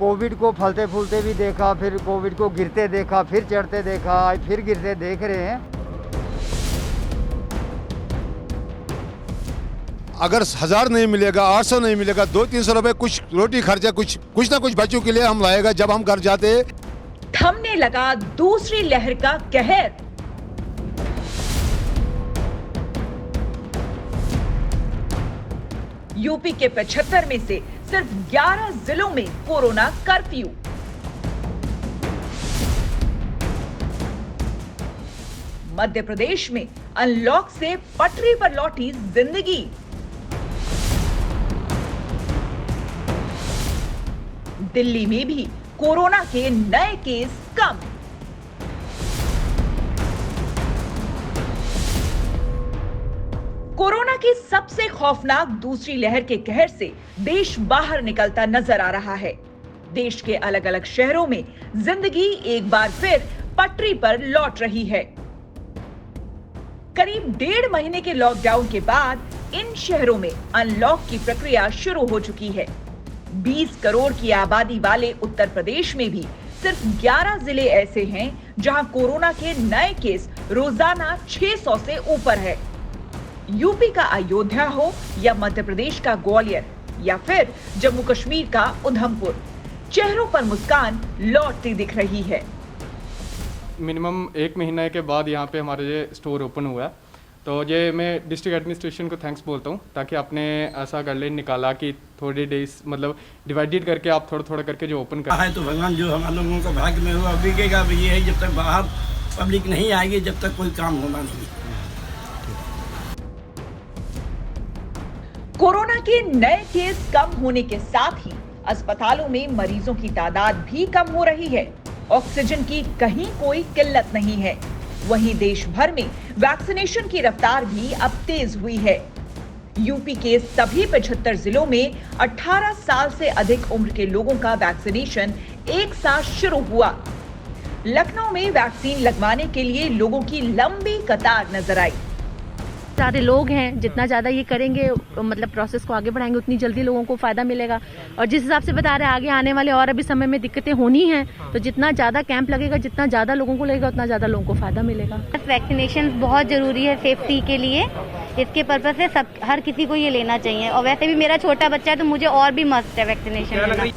Covid को फलते फूलते भी देखा, फिर कोविड को गिरते देखा, फिर चढ़ते देखा, फिर गिरते देख रहे हैं। अगर 1000 नहीं मिलेगा, 800 नहीं मिलेगा, 200-300 रुपए कुछ रोटी खर्चा कुछ ना कुछ बच्चों के लिए हम लाएगा जब हम घर जाते। थमने लगा दूसरी लहर का कहर। यूपी के 75 में से सिर्फ 11 जिलों में कोरोना कर्फ्यू। मध्य प्रदेश में अनलॉक से पटरी पर लौटी जिंदगी। दिल्ली में भी कोरोना के नए केस कम। कोरोना की सबसे खौफनाक दूसरी लहर के कहर से देश बाहर निकलता नजर आ रहा है। देश के अलग अलग शहरों में जिंदगी एक बार फिर पटरी पर लौट रही है। करीब 1.5 महीने के लॉकडाउन के बाद इन शहरों में अनलॉक की प्रक्रिया शुरू हो चुकी है। 20 करोड़ की आबादी वाले उत्तर प्रदेश में भी सिर्फ 11 जिले ऐसे हैं जहां कोरोना के नए केस रोजाना 600 से ऊपर है। यूपी का अयोध्या हो या मध्य प्रदेश का ग्वालियर या फिर जम्मू कश्मीर का उधमपुर, चेहरों पर मुस्कान लौटती दिख रही है। मिनिमम 1 महीने के बाद यहाँ पे हमारा ये स्टोर ओपन हुआ है, तो ये मैं डिस्ट्रिक्ट एडमिनिस्ट्रेशन को थैंक्स बोलता हूँ, ताकि आपने ऐसा गाइडलाइन निकाला कि थोड़े डेज मतलब डिवाइडेड करके आप थोड़ा थोड़ा करके जो ओपन कर है। तो भगवान जो हम लोगों का भाग्य में हुआ बिकेगा भी, ये है जब तक बाहर पब्लिक नहीं आएगी जब तक कोई काम होना नहीं। कोरोना के नए केस कम होने के साथ ही अस्पतालों में मरीजों की तादाद भी कम हो रही है। ऑक्सीजन की कहीं कोई किल्लत नहीं है। वहीं देश भर में वैक्सीनेशन की रफ्तार भी अब तेज हुई है। यूपी के सभी 75 जिलों में 18 साल से अधिक उम्र के लोगों का वैक्सीनेशन एक साथ शुरू हुआ। लखनऊ में वैक्सीन लगवाने के लिए लोगों की लंबी कतार नजर आई। सारे लोग हैं, जितना ज़्यादा ये करेंगे मतलब प्रोसेस को आगे बढ़ाएंगे उतनी जल्दी लोगों को फ़ायदा मिलेगा। और जिस हिसाब से बता रहे हैं आगे आने वाले और अभी समय में दिक्कतें होनी हैं, तो जितना ज़्यादा कैंप लगेगा, जितना ज़्यादा लोगों को लगेगा, उतना ज़्यादा लोगों को फ़ायदा मिलेगा। वैक्सीनेशन बहुत ज़रूरी है सेफ्टी के लिए, इसके पर्पज से सब हर किसी को ये लेना चाहिए। और वैसे भी मेरा छोटा बच्चा है तो मुझे और भी मस्त है वैक्सीनेशन।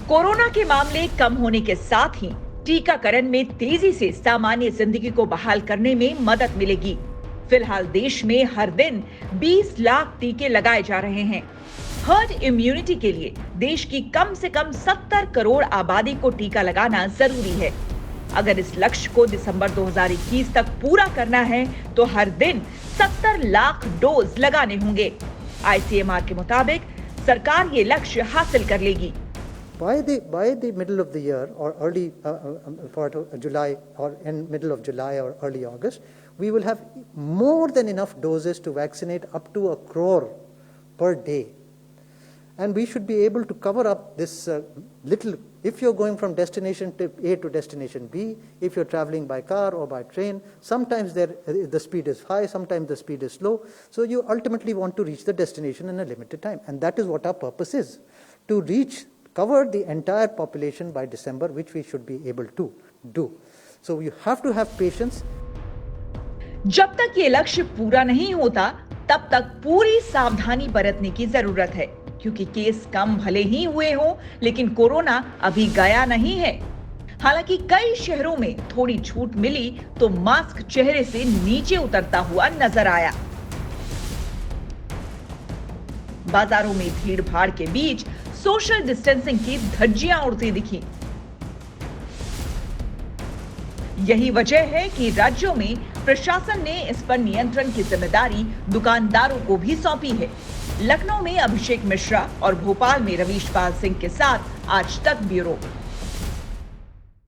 कोरोना के मामले कम होने के साथ ही टीकाकरण में तेजी से सामान्य जिंदगी को बहाल करने में मदद मिलेगी। फिलहाल देश में हर दिन 20 लाख टीके लगाए जा रहे हैं। हर्ड इम्यूनिटी के लिए देश की कम से कम 70 करोड़ आबादी को टीका लगाना जरूरी है। अगर इस लक्ष्य को दिसंबर 2021 तक पूरा करना है तो हर दिन 70 लाख डोज लगाने होंगे। आईसीएमआर के मुताबिक सरकार ये लक्ष्य हासिल कर लेगी। By the middle of the year or early for July or in middle of July or early August, we will have more than enough doses to vaccinate up to 1 crore per day, and we should be able to cover up this little. If you're going from destination A to destination B, if you're traveling by car or by train, sometimes the speed is high, sometimes the speed is slow. So you ultimately want to reach the destination in a limited time, and that is what our purpose is, to cover the entire population by December, which we should be able to do. So you have to have patience. जब तक ये लक्ष्य पूरा नहीं होता तब तक पूरी सावधानी बरतने की जरूरत है, क्योंकि केस कम भले ही हुए हों लेकिन कोरोना अभी गया नहीं है। हालांकि कई शहरों में थोड़ी छूट मिली तो मास्क चेहरे से नीचे उतरता हुआ नजर आया। बाजारों में भीड़ भाड़ के बीच सोशल डिस्टेंसिंग की धज्जियां उड़ती दिखी। यही वजह है कि राज्यों में प्रशासन ने इस पर नियंत्रण की जिम्मेदारी दुकानदारों को भी सौंपी है। लखनऊ में अभिषेक मिश्रा और भोपाल में रवीश पाल सिंह के साथ आज तक ब्यूरो।